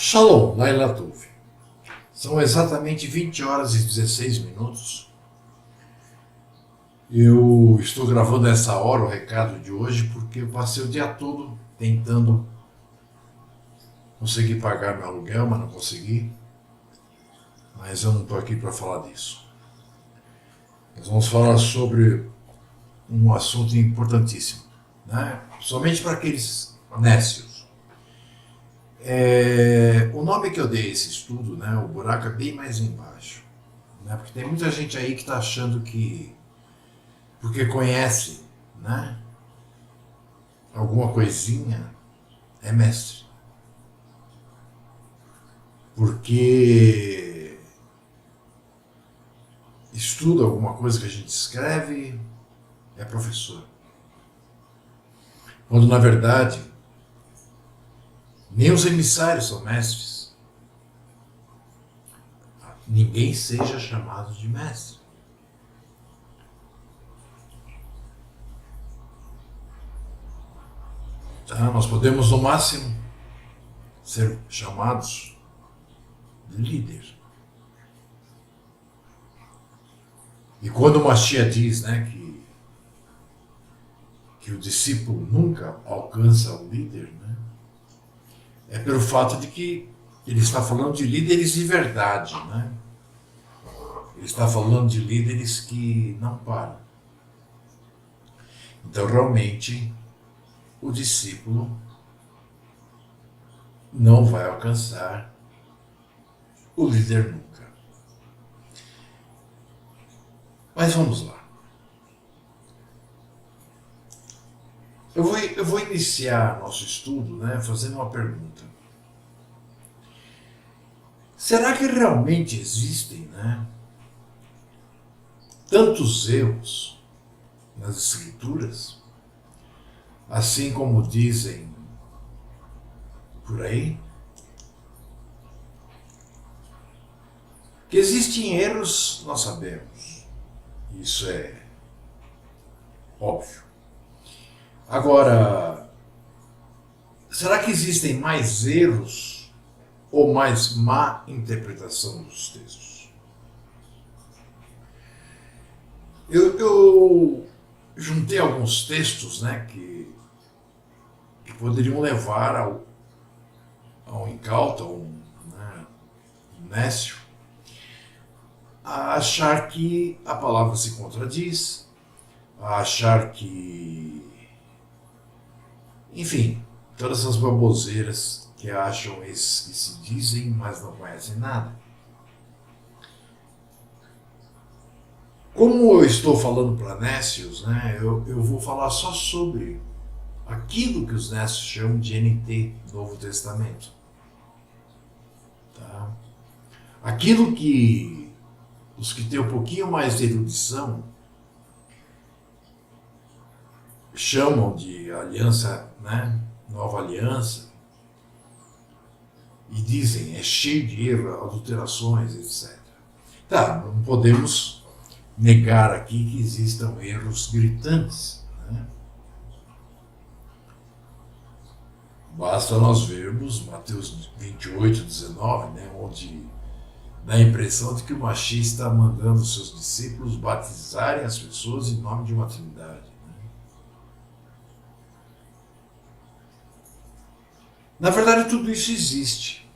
Shalom, Laila Tov. São exatamente 20 horas e 16 minutos. Eu estou gravando essa hora o recado de hoje porque eu passei o dia todo tentando conseguir pagar meu aluguel, mas não consegui. Mas eu não estou aqui para falar disso. Nós vamos falar sobre um assunto importantíssimo, né? Somente para aqueles nécios. O nome que eu dei a esse estudo, né, o buraco é bem mais embaixo, né, porque tem muita gente aí que está achando que, porque conhece, né, alguma coisinha, é mestre. Porque estuda alguma coisa que a gente escreve, é professor. Quando na verdade, nem os emissários são mestres. Ninguém seja chamado de mestre. Nós podemos, no máximo, ser chamados de líder. E quando o Mashiach diz, né, que o discípulo nunca alcança o líder, né, é pelo fato de que ele está falando de líderes de verdade, né? Ele está falando de líderes que não param. Então, realmente, o discípulo não vai alcançar o líder nunca. Mas vamos lá. Eu vou iniciar nosso estudo, né, fazendo uma pergunta. Será que realmente existem, né, tantos erros nas escrituras, assim como dizem por aí? Que existem erros, nós sabemos. Isso é óbvio. Agora, será que existem mais erros ou mais má interpretação dos textos? Eu juntei alguns textos, né, que poderiam levar ao incauto, um nécio, a achar que a palavra se contradiz, a achar que, enfim, todas essas baboseiras que acham esses que se dizem, mas não conhecem nada. Como eu estou falando para nécios, né, eu vou falar só sobre aquilo que os nécios chamam de NT, Novo Testamento. Tá? Aquilo que os que têm um pouquinho mais de erudição chamam de aliança, né, nova aliança, e dizem é cheio de erro, adulterações, etc. Tá, não podemos negar aqui que existam erros gritantes, né? Basta nós vermos Mateus 28, 19, né, onde dá a impressão de que o Mashiach está mandando seus discípulos batizarem as pessoas em nome de uma trindade. Né? Na verdade, tudo isso existe.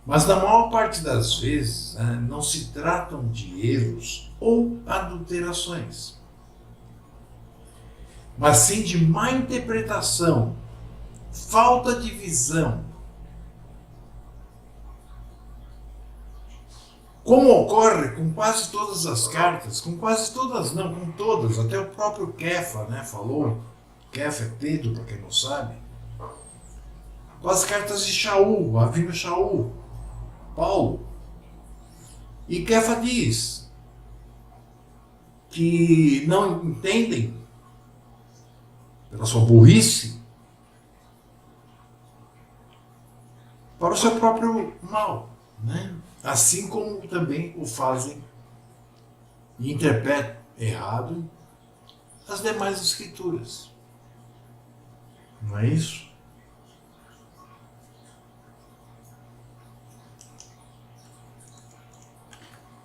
Mas na maior parte das vezes, né, não se tratam de erros ou adulterações, mas sim de má interpretação, falta de visão. Como ocorre com quase todas as cartas, com quase todas não, com todas, até o próprio Kefa, né, falou, Kefa é Pedro, para quem não sabe, com as cartas de Shaul, Avinu Shaul, Paulo. E Kefa diz que não entendem, pela sua burrice, para o seu próprio mal, né? Assim como também o fazem e interpretam errado as demais escrituras. Não é isso?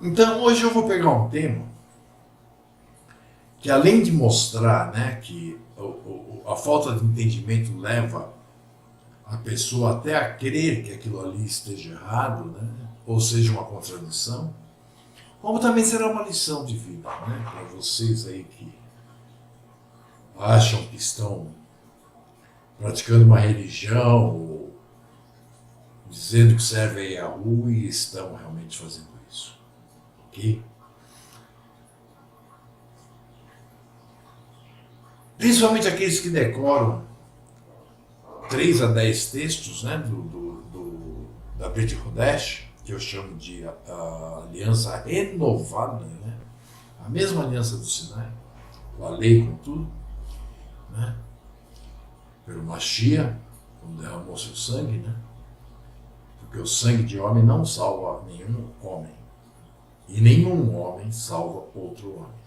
Então, hoje eu vou pegar um tema que, além de mostrar, né, que a falta de entendimento leva a pessoa até a crer que aquilo ali esteja errado, né, ou seja, uma contradição, como também será uma lição de vida, né, para vocês aí que acham que estão praticando uma religião ou dizendo que servem a Yahoo e estão realmente fazendo isso. Ok? Principalmente aqueles que decoram 3 a 10 textos, né, da Brit Kodesh, que eu chamo de a aliança renovada, né, a mesma aliança do Sinai, com a lei, com tudo, né, pelo Mashiach, quando derramou seu sangue, né, porque o sangue de homem não salva nenhum homem, e nenhum homem salva outro homem.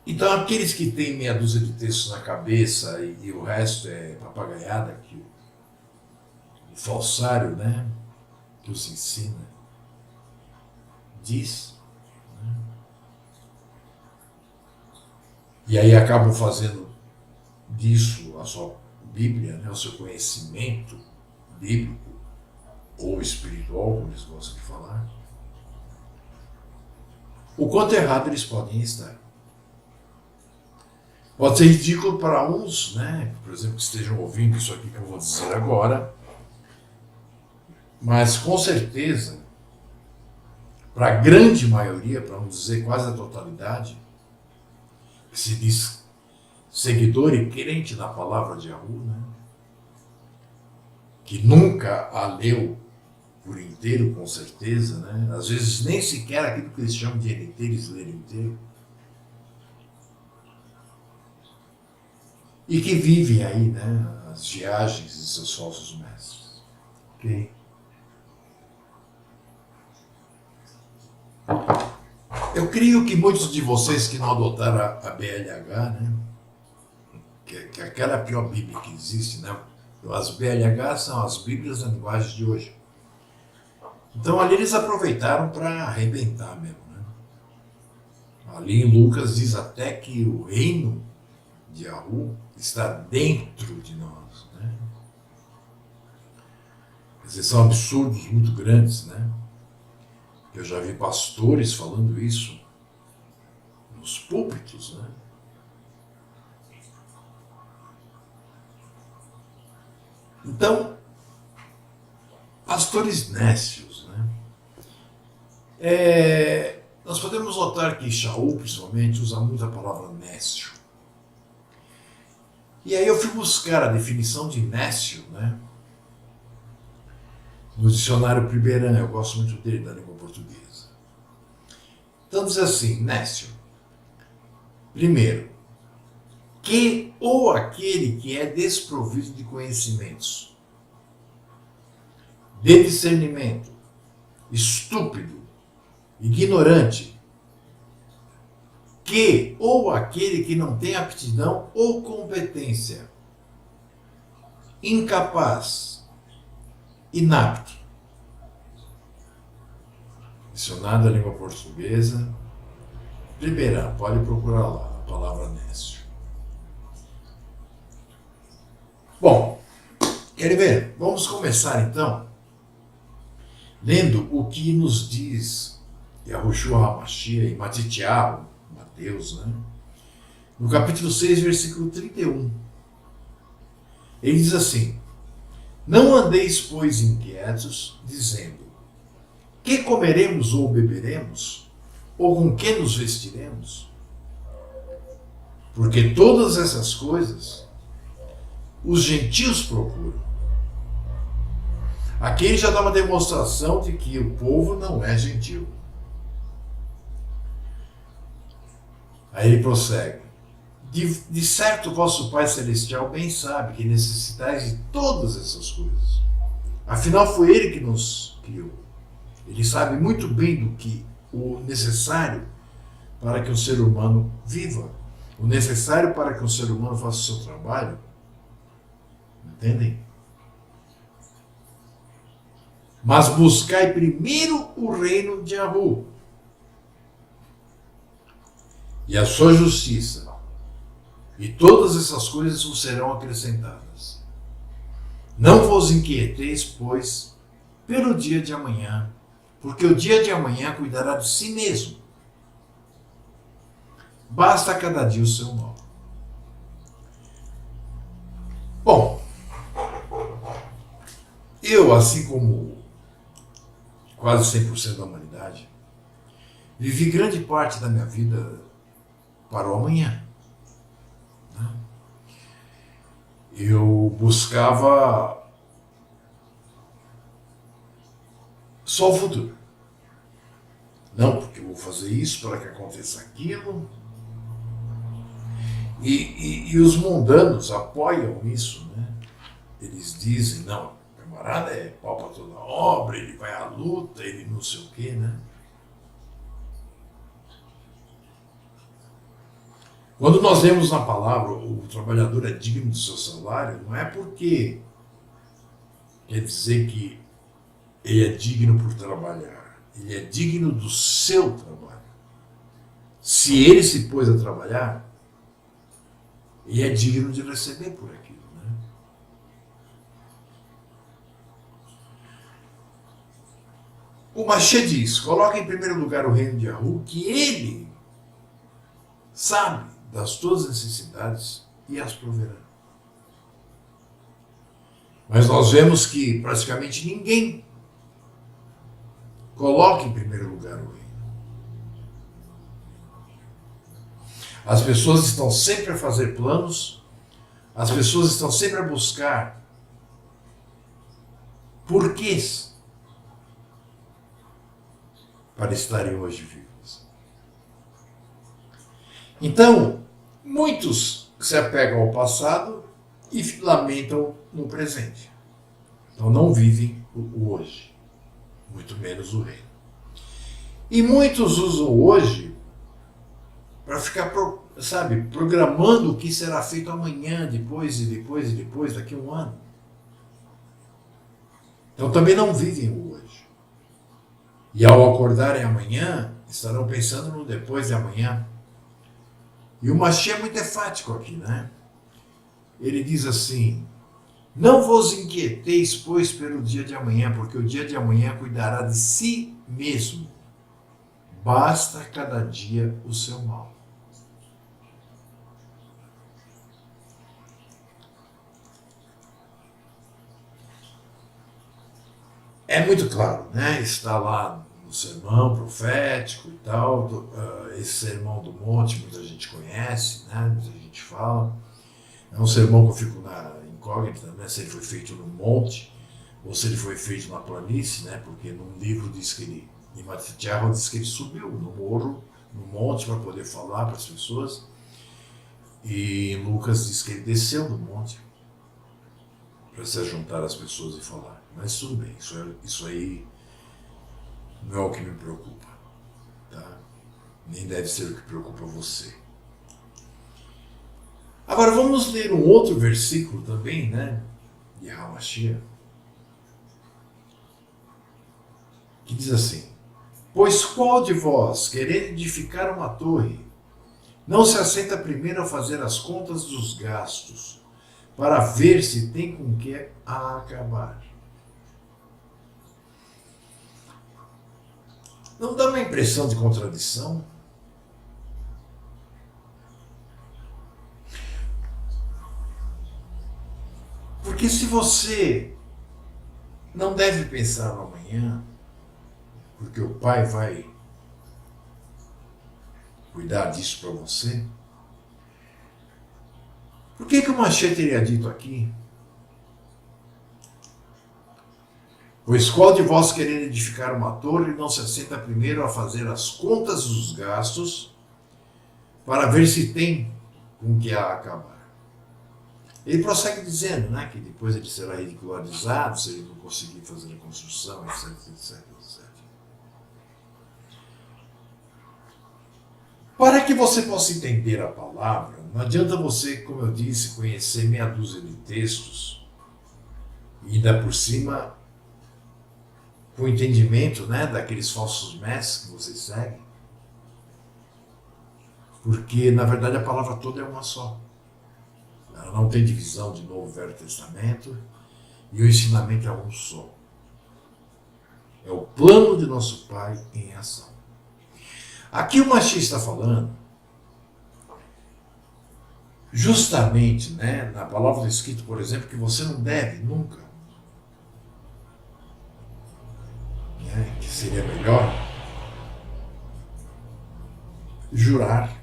Então, aqueles que têm meia dúzia de textos na cabeça e o resto é papagaiada, que o falsário, né, que os ensina, diz, né, e aí acabam fazendo disso a sua Bíblia, né, o seu conhecimento bíblico ou espiritual, como eles gostam de falar, o quanto errado eles podem estar. Pode ser ridículo para uns, né, por exemplo, que estejam ouvindo isso aqui que eu vou dizer agora, mas com certeza, para a grande maioria, para não dizer quase a totalidade, que se diz seguidor e crente na palavra de Yahoo, né, que nunca a leu por inteiro, com certeza, né, às vezes nem sequer aquilo que eles chamam de NT, eles leram inteiro, e que vivem aí, né, as viagens de seus falsos mestres. Ok? Eu creio que muitos de vocês que não adotaram a BLH, né, que é aquela pior Bíblia que existe, né, as BLH são as Bíblias na linguagem de hoje. Então ali eles aproveitaram para arrebentar mesmo, né? Ali em Lucas diz até que o reino de Yahoo está dentro de nós, né? Quer dizer, são absurdos muito grandes, né? Eu já vi pastores falando isso nos púlpitos, né? Então, pastores nécios, né? Nós podemos notar que Shaul, principalmente, usa muito a palavra nécio. E aí eu fui buscar a definição de nécio, né, no dicionário Priberan, eu gosto muito dele, da língua portuguesa. Então diz assim, nécio. Primeiro, que ou aquele que é desprovido de conhecimentos, de discernimento, estúpido, ignorante, que ou aquele que não tem aptidão ou competência, incapaz, inapto. Dicionário da língua portuguesa, Priberan, pode procurar lá a palavra nécio. Bom, quer ver? Vamos começar então lendo o que nos diz Yahushua HaMashiach e Matityahu, Mateus, né? No capítulo 6, versículo 31. Ele diz assim: não andeis, pois, inquietos, dizendo, que comeremos ou beberemos? Ou com que nos vestiremos? Porque todas essas coisas os gentios procuram. Aqui ele já dá uma demonstração de que o povo não é gentil. Aí ele prossegue. De certo, vosso Pai Celestial bem sabe que necessitais de todas essas coisas. Afinal, foi Ele que nos criou. Ele sabe muito bem do que o necessário para que o ser humano viva. O necessário para que o ser humano faça o seu trabalho. Entendem? Mas buscai primeiro o reino de Yahu e a sua justiça, e todas essas coisas vos serão acrescentadas. Não vos inquieteis, pois, pelo dia de amanhã, porque o dia de amanhã cuidará de si mesmo. Basta a cada dia o seu mal. Bom, eu, assim como quase 100% da humanidade, vivi grande parte da minha vida para o amanhã. Eu buscava só o futuro. Não, porque eu vou fazer isso para que aconteça aquilo. E os mundanos apoiam isso, né? Eles dizem, não, o camarada é pau para toda obra, ele vai à luta, ele não sei o quê, né? Quando nós lemos na palavra o trabalhador é digno do seu salário, não é porque quer dizer que ele é digno por trabalhar, ele é digno do seu trabalho. Se ele se pôs a trabalhar, ele é digno de receber por aquilo, né? O Machê diz, coloca em primeiro lugar o reino de Yahu, que ele sabe das tuas necessidades e as proverá. Mas nós vemos que praticamente ninguém coloca em primeiro lugar o reino. As pessoas estão sempre a fazer planos, as pessoas estão sempre a buscar porquês para estarem hoje vivos. Então, muitos se apegam ao passado e lamentam no presente. Então não vivem o hoje, muito menos o reino. E muitos usam o hoje para ficar, programando o que será feito amanhã, depois, daqui a um ano. Então também não vivem o hoje. E ao acordarem amanhã, estarão pensando no depois de amanhã. E o Machê é muito enfático aqui, né? Ele diz assim, não vos inquieteis, pois, pelo dia de amanhã, porque o dia de amanhã cuidará de si mesmo. Basta cada dia o seu mal. É muito claro, né? Está lá no sermão profético e tal, esse sermão do monte muita gente conhece, né? Muita gente fala. É um sermão que eu fico na incógnita, né? Se ele foi feito no monte ou se ele foi feito na planície, né? Porque num livro diz que ele, em Matitiarro diz que ele subiu no morro, no monte para poder falar para as pessoas, e em Lucas diz que ele desceu do monte para se juntar às pessoas e falar. Mas tudo bem, isso aí não é o que me preocupa, tá? Nem deve ser o que preocupa você. Agora vamos ler um outro versículo também, né? De Hamashia, que diz assim, pois qual de vós, querendo edificar uma torre, não se assenta primeiro a fazer as contas dos gastos, para ver se tem com que a acabar? Não dá uma impressão de contradição? Porque se você não deve pensar no amanhã, porque o Pai vai cuidar disso para você, por que o Machê teria dito aqui? Pois qual de vós querendo edificar uma torre não se assenta primeiro a fazer as contas dos gastos para ver se tem com que a acabar? Ele prossegue dizendo, né, que depois ele será ridicularizado se ele não conseguir fazer a construção, etc, etc, etc. Para que você possa entender a palavra, não adianta você, como eu disse, conhecer meia dúzia de textos e ainda por cima com o entendimento, né, daqueles falsos mestres que vocês seguem. Porque, na verdade, a palavra toda é uma só. Ela não tem divisão de Novo e Velho Testamento, e o ensinamento é um só. É o plano de nosso Pai em ação. Aqui o Mashiach está falando, justamente, né, na palavra escrita, por exemplo, que você não deve nunca, né, que seria melhor, jurar.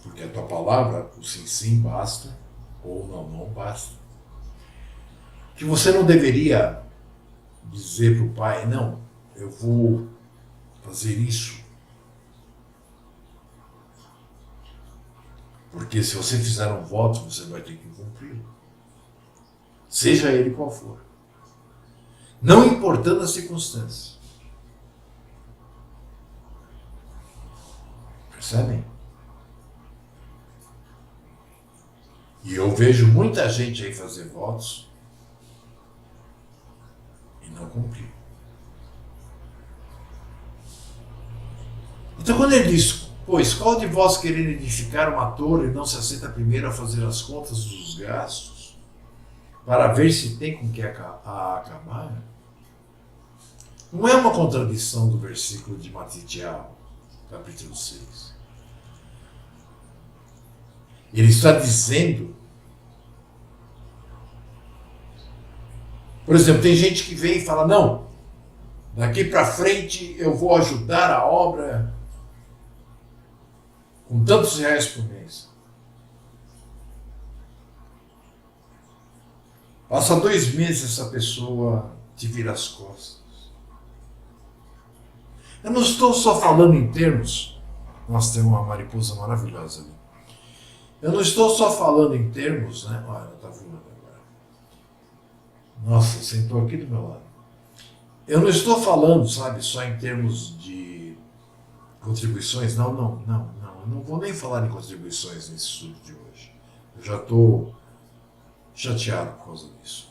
Porque a tua palavra, o sim, sim basta, ou não, não basta. Que você não deveria dizer para o pai, não, eu vou fazer isso. Porque se você fizer um voto, você vai ter que cumpri-lo. Seja ele qual for. Não importando as circunstâncias. Percebem? E eu vejo muita gente aí fazer votos e não cumprir. Então quando ele diz, pois qual de vós querer edificar uma torre não se assenta primeiro a fazer as contas dos gastos, para ver se tem com que a acabar? Não é uma contradição do versículo de Matitial, capítulo 6. Ele está dizendo, por exemplo, tem gente que vem e fala, não, daqui para frente eu vou ajudar a obra com tantos reais por mês. Passa 2 meses essa pessoa te vira as costas. Eu não estou só falando em termos, nós temos uma mariposa maravilhosa ali. Eu não estou só falando em termos, né? Olha, ela está voando agora. Nossa, sentou aqui do meu lado. Eu não estou falando, sabe, só em termos de contribuições. Não. Eu não vou nem falar em contribuições nesse estudo de hoje. Eu já estou chateado por causa disso.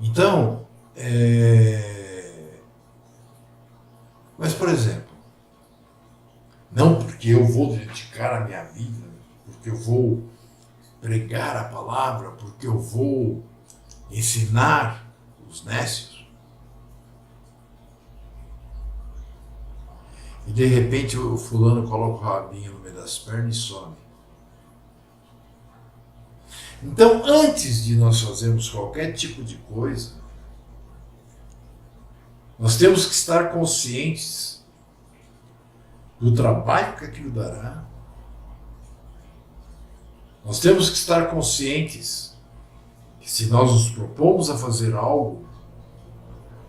Então, mas, por exemplo, não porque eu vou dedicar a minha vida, porque eu vou pregar a palavra, porque eu vou ensinar os nécios, e de repente o fulano coloca o rabinho no meio das pernas e some. Então, antes de nós fazermos qualquer tipo de coisa, nós temos que estar conscientes do trabalho que aquilo dará. Nós temos que estar conscientes que se nós nos propomos a fazer algo,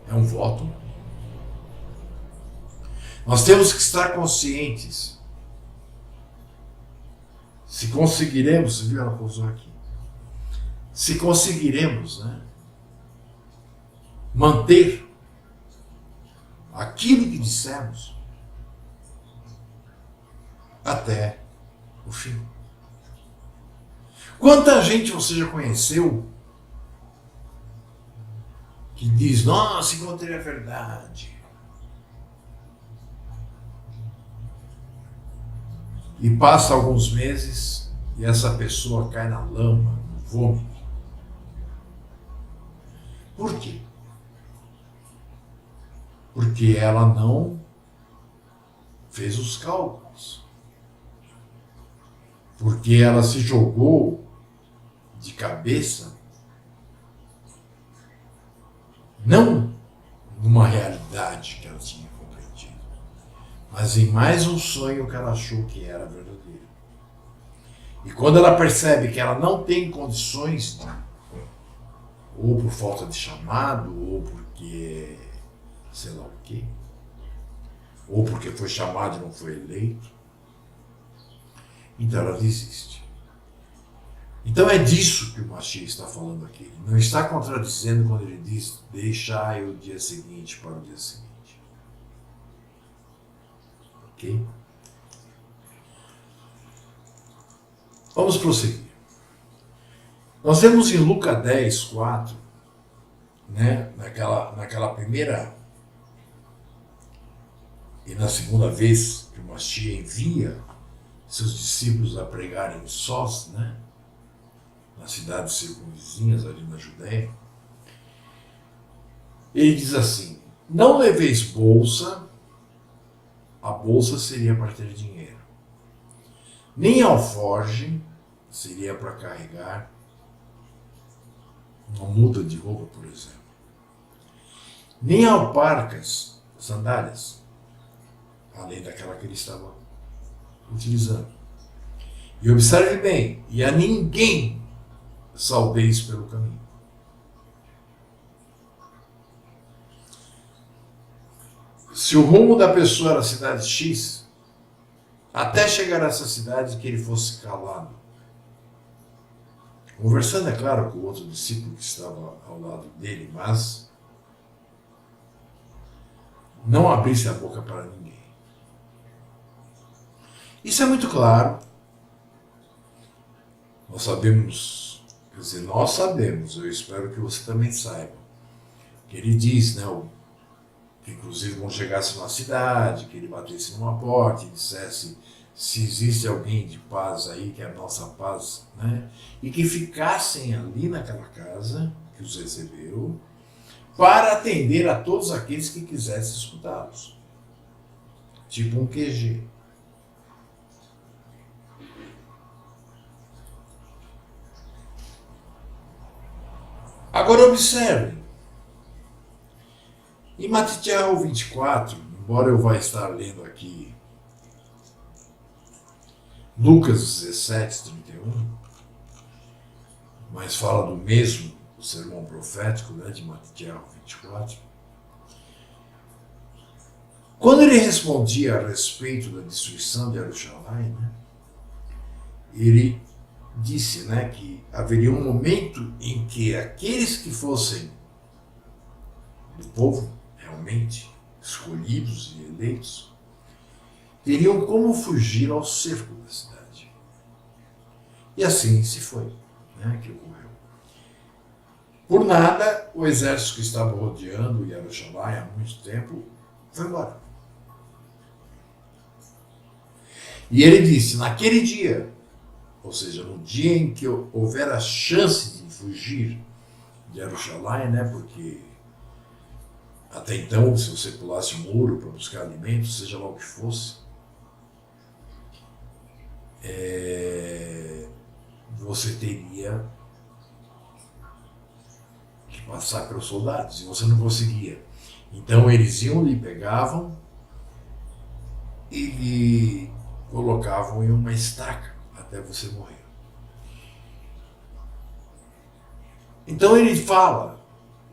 é um voto. Nós temos que estar conscientes se conseguiremos, você viu, ela pousou aqui, se conseguiremos, né, manter aquilo que dissemos até o fim. Quanta gente você já conheceu que diz, nossa, encontrei a verdade. E passa alguns meses e essa pessoa cai na lama, no vômito. Por quê? Porque ela não fez os cálculos. Porque ela se jogou de cabeça, não numa realidade que ela tinha compreendido, mas em mais um sonho que ela achou que era verdadeiro. E quando ela percebe que ela não tem condições, ou por falta de chamado, ou porque sei lá o quê, ou porque foi chamado e não foi eleito, então ela desiste. Então é disso que o Mashiach está falando aqui. Ele não está contradizendo quando ele diz, deixai o dia seguinte para o dia seguinte. Ok? Vamos prosseguir. Nós vemos em Lucas 10, 4, né, naquela primeira e na segunda vez que o Mashiach envia seus discípulos a pregarem sós, né, nas cidades circunvizinhas ali na Judéia, ele diz assim: não leveis bolsa, a bolsa seria para ter dinheiro, nem alforge, seria para carregar uma muda de roupa, por exemplo, nem alparcas, sandálias, além daquela que ele estava utilizando. E observe bem, e a ninguém saudeis pelo caminho. Se o rumo da pessoa era a cidade X, até chegar a essa cidade que ele fosse calado. Conversando, é claro, com o outro discípulo que estava ao lado dele, mas não abrisse a boca para ninguém. Isso é muito claro. Nós sabemos, quer dizer, nós sabemos, eu espero que você também saiba, que ele diz, né, que inclusive quando chegasse numa cidade, que ele batesse numa porta e dissesse se existe alguém de paz aí, que é a nossa paz, né, e que ficassem ali naquela casa que os recebeu, para atender a todos aqueles que quisessem escutá-los. Tipo um QG. Agora observe, em Matitiel 24, embora eu vá estar lendo aqui Lucas 17, 31, mas fala do mesmo o sermão profético, né, de Matitiel 24, quando ele respondia a respeito da destruição de Jerusalém, né, ele disse, né, que haveria um momento em que aqueles que fossem do povo realmente escolhidos e eleitos teriam como fugir ao cerco da cidade. E assim se foi, né, que ocorreu. Por nada, o exército que estava rodeando Jerusalém há muito tempo foi embora. E ele disse, naquele dia, ou seja, no dia em que houver a chance de fugir de Jerusalém, né, porque até então, se você pulasse um muro para buscar alimentos, seja lá o que fosse, você teria que passar pelos soldados, e você não conseguia. Então eles iam, lhe pegavam e lhe colocavam em uma estaca até você morrer. Então ele fala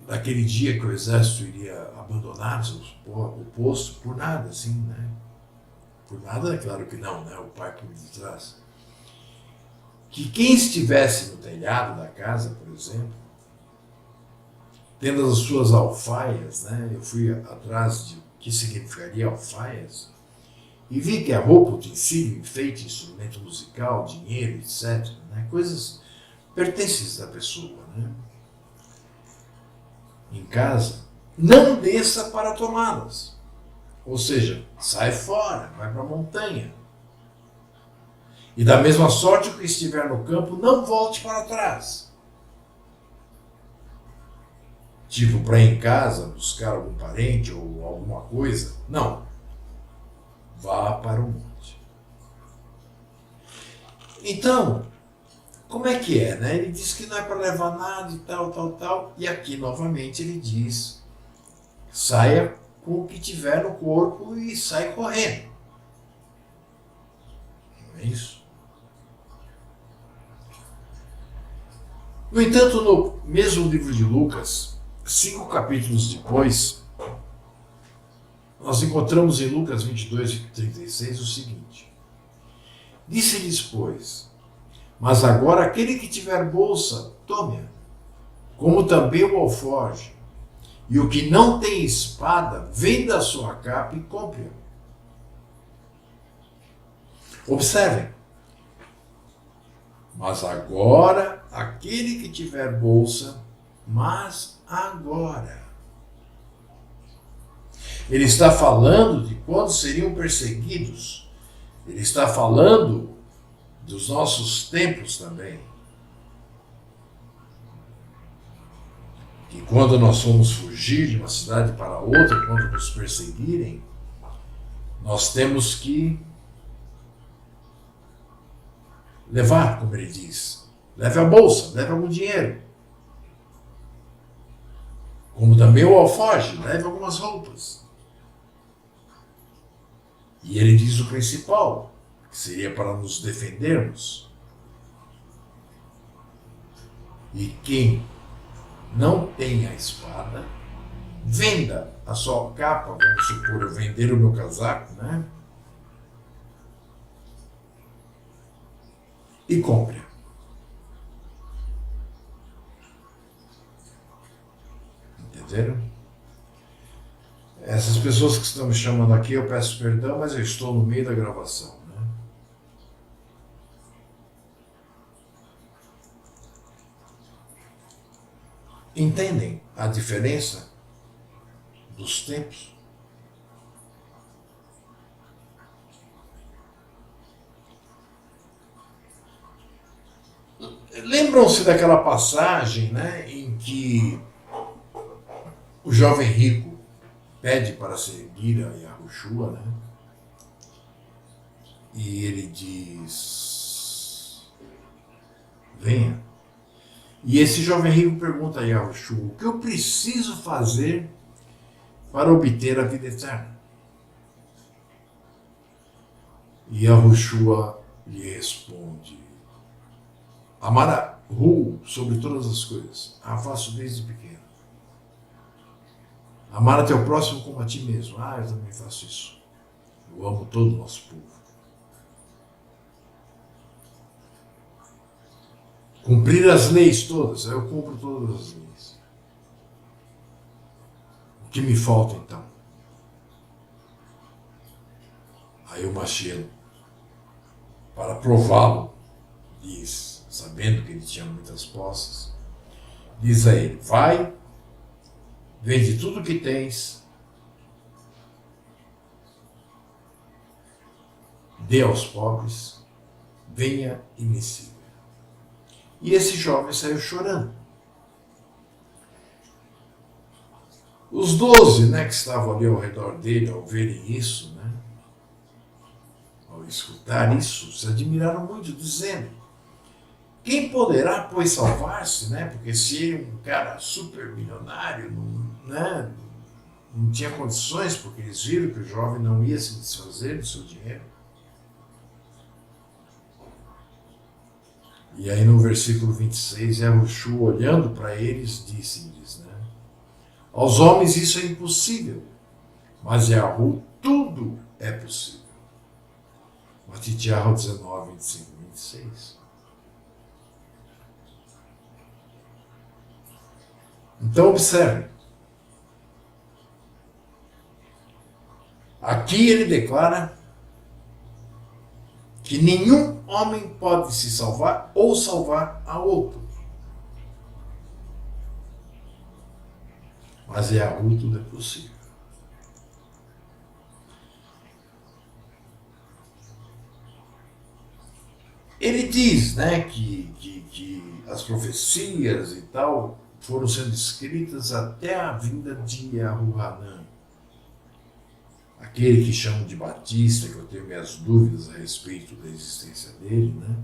daquele dia que o exército iria abandonar o posto por nada, assim, né? Por nada, é claro que não, né? O pai por detrás. Que quem estivesse no telhado da casa, por exemplo, tendo as suas alfaias, né? Eu fui atrás de o que significaria alfaias e vi que a roupa, utensílio, enfeite, instrumento musical, dinheiro, etc., né? Coisas pertencentes da pessoa, né? Em casa, não desça para tomá-las. Ou seja, sai fora, vai para a montanha. E da mesma sorte, o que estiver no campo, não volte para trás. Tipo, para ir em casa, buscar algum parente ou alguma coisa. Não. Vá para o monte. Então, como é que é, né? Ele diz que não é para levar nada e tal, tal, tal. E aqui, novamente, ele diz, saia com o que tiver no corpo e sai correndo. Não é isso? No entanto, no mesmo livro de Lucas, 5 capítulos depois, nós encontramos em Lucas 22 e 36 o seguinte: disse-lhes, pois, mas agora aquele que tiver bolsa, tome-a, como também o alforje, e o que não tem espada, venda a sua capa e compre-a. Observem. Mas agora, aquele que tiver bolsa, mas agora. Ele está falando de quando seriam perseguidos. Ele está falando dos nossos tempos também. Que quando nós fomos fugir de uma cidade para outra, quando nos perseguirem, nós temos que levar, como ele diz. Leve a bolsa, leve algum dinheiro. Como também o alforje, leve algumas roupas. E ele diz o principal, que seria para nos defendermos. E quem não tem a espada, venda a sua capa, vamos supor, eu vender o meu casaco, né? E compre. Entenderam? Essas pessoas que estão me chamando aqui, eu peço perdão, mas eu estou no meio da gravação, né? Entendem a diferença dos tempos? Lembram-se daquela passagem, né, em que o jovem rico pede para seguir a Yahushua, né? E ele diz: venha. E esse jovem rico pergunta a Yahushua: o que eu preciso fazer para obter a vida eterna? E Yahushua lhe responde: amar a Hu sobre todas as coisas. A faço desde pequeno. Amar a teu próximo como a ti mesmo. Eu também faço isso. Eu amo todo o nosso povo. Cumprir as leis todas. Eu cumpro todas as leis. O que me falta então? Aí o Mashiach, para prová-lo, diz, sabendo que ele tinha muitas posses, diz a ele: vai, vende tudo que tens, dê aos pobres, venha e me siga. E esse jovem saiu chorando. Os 12, né, que estavam ali ao redor dele, ao verem isso, né, ao escutar isso, se admiraram muito, dizendo: quem poderá, pois, salvar-se, né? Porque se ele é um cara super milionário, né, não tinha condições, porque eles viram que o jovem não ia se desfazer do seu dinheiro. E aí no versículo 26, Yahushua, olhando para eles, disse-lhes, né, aos homens isso é impossível, mas Yahu tudo é possível. Matitiahu 19, 25 e 26. Então observe. Aqui ele declara que nenhum homem pode se salvar ou salvar a outro. Mas Yahu tudo é possível. Ele diz, né, que as profecias e tal foram sendo escritas até a vinda de Yahuhanan. Aquele que chamam de Batista, que eu tenho minhas dúvidas a respeito da existência dele, né?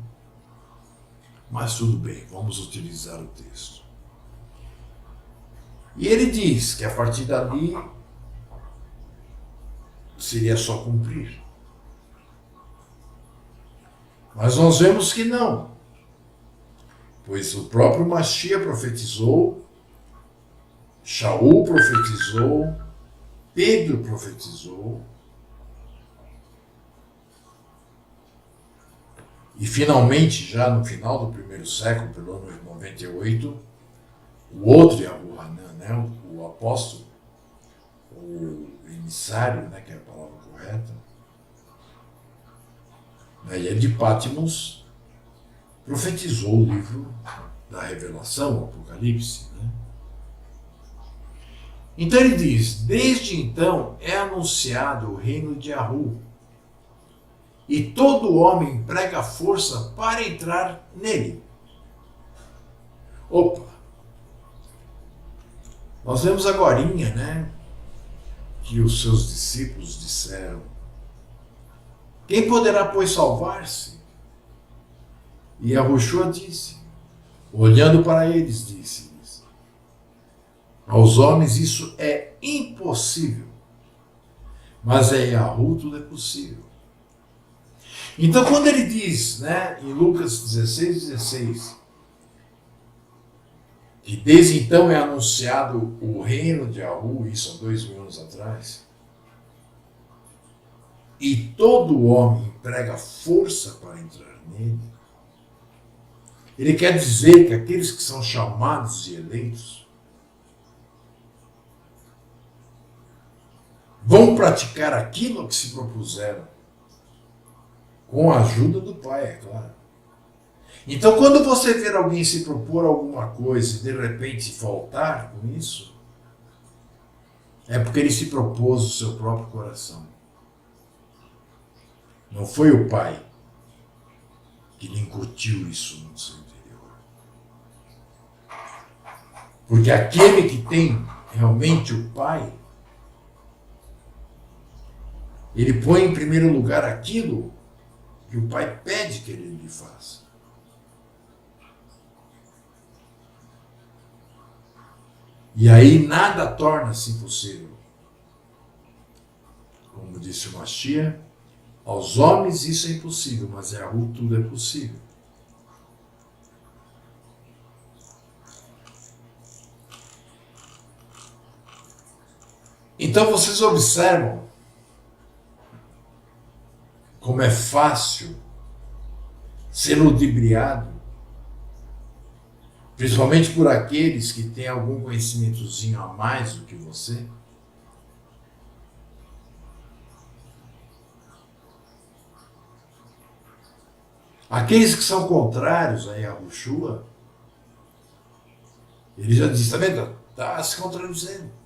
Mas tudo bem, vamos utilizar o texto. E ele diz que a partir dali seria só cumprir. Mas nós vemos que não. Pois o próprio Mashiach profetizou, Shaul profetizou, Pedro profetizou, e finalmente, já no final do primeiro século, pelo ano de 98, o outro Yahuhanan, né, o apóstolo, o emissário, né, que é a palavra correta, ele de Patmos, profetizou o livro da Revelação, o Apocalipse, né? Então ele diz, desde então é anunciado o reino de Yahu, e todo homem emprega força para entrar nele. Opa! Nós vemos agorinha, né, que os seus discípulos disseram, quem poderá, pois, salvar-se? E Yahushua disse, olhando para eles, disse-lhes, aos homens isso é impossível, mas é Yahu tudo é possível. Então quando ele diz, né, em Lucas 16, que desde então é anunciado o reino de Yahu, isso há 2000 anos atrás, e todo homem emprega força para entrar nele, ele quer dizer que aqueles que são chamados e eleitos vão praticar aquilo que se propuseram, com a ajuda do Pai, é claro. Então, quando você ver alguém se propor alguma coisa e de repente faltar com isso, é porque ele se propôs o seu próprio coração. Não foi o Pai que lhe incutiu isso no seu interior. Porque aquele que tem realmente o Pai, ele põe em primeiro lugar aquilo que o Pai pede que ele lhe faça. E aí nada torna-se impossível. Como disse o Mashiach, aos homens isso é impossível, mas a Yahu tudo é possível. Então vocês observam como é fácil ser ludibriado, principalmente por aqueles que têm algum conhecimentozinho a mais do que você. Aqueles que são contrários a Yahushua, ele já disse, está vendo? Está se contradizendo.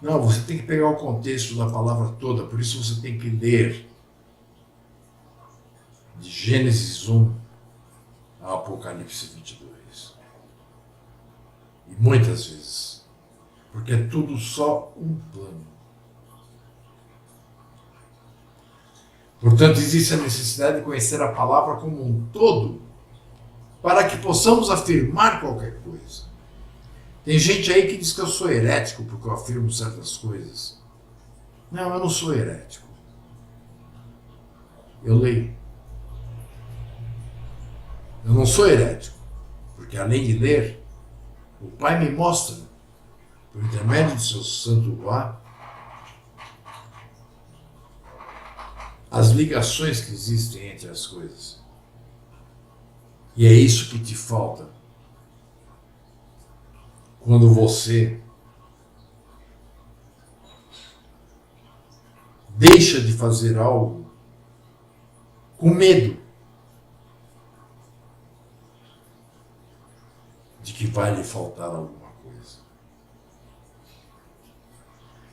Não, você tem que pegar o contexto da palavra toda, por isso você tem que ler de Gênesis 1 a Apocalipse 22. E muitas vezes, porque é tudo só um plano. Portanto, existe a necessidade de conhecer a palavra como um todo, para que possamos afirmar qualquer coisa. Tem gente aí que diz que eu sou herético porque eu afirmo certas coisas. Não, eu não sou herético. Eu leio. Eu não sou herético, porque além de ler, o Pai me mostra, por intermédio do seu santo Ruá, as ligações que existem entre as coisas. E é isso que te falta quando você deixa de fazer algo com medo de que vai lhe faltar alguma coisa.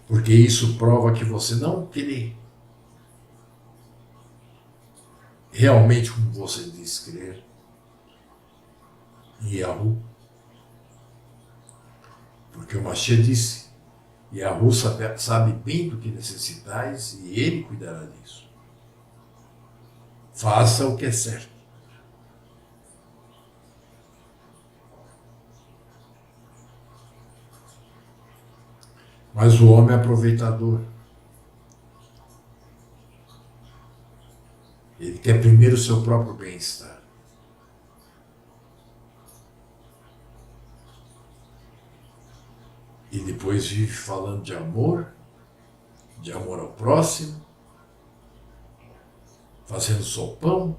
Porque isso prova que você não crê realmente como você diz crer em Yahu. Porque o Mashiach disse, Yahu sabe bem do que necessitais e ele cuidará disso. Faça o que é certo. Mas o homem é aproveitador. Ele quer primeiro o seu próprio bem-estar. E depois vive falando de amor ao próximo, fazendo sopão.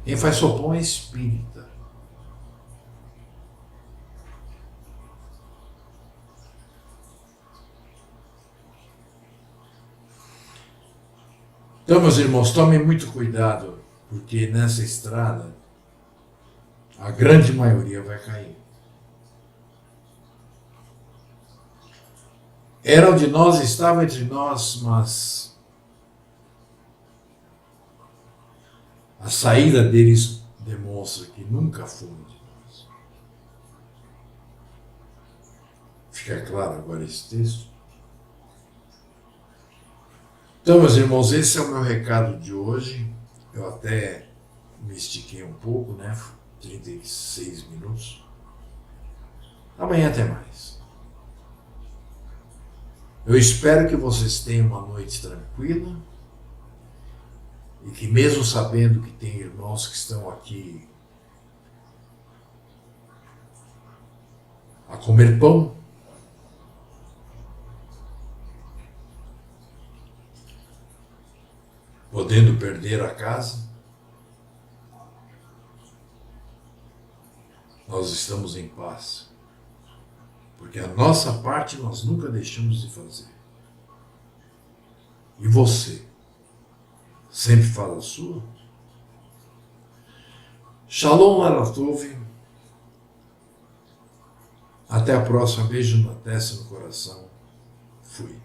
Quem faz sopão é espírita. Então, meus irmãos, tomem muito cuidado, porque nessa estrada A grande maioria vai cair. Eram de nós, estavam entre nós, mas a saída deles demonstra que nunca foram de nós. Fica claro agora esse texto? Então, meus irmãos, esse é o meu recado de hoje. Eu até me estiquei um pouco, né? 36 minutos. Amanhã até mais. Eu espero que vocês tenham uma noite tranquila e que, mesmo sabendo que tem irmãos que estão aqui a comer pão, podendo perder a casa, nós estamos em paz. Porque a nossa parte nós nunca deixamos de fazer. E você? Sempre faz a sua? Shalom Laratov. Até a próxima. Beijo na testa e no coração. Fui.